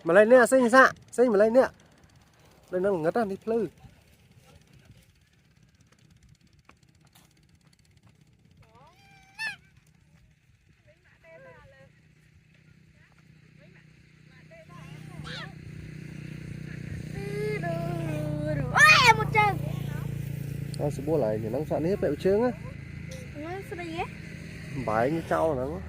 mà lên nè sinh xạ sinh mà lên nè lên nó ngất ra đi lư nó sẽ bua lại thì nó sợ hết bẹo trứng á bài như trâu nó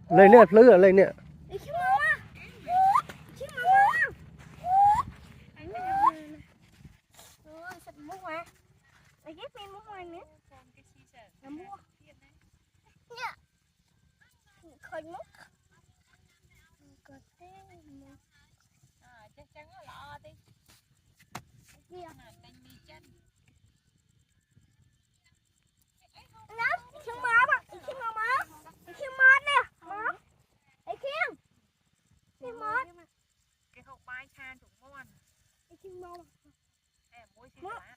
lên nè lư lên nè chắc chắn là lo đi kia đánh mi chân cái hộp bài chan cũng ngon em muối xí lá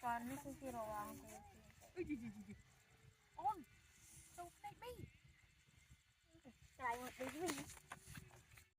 con nó cứ rồi on so baby lại một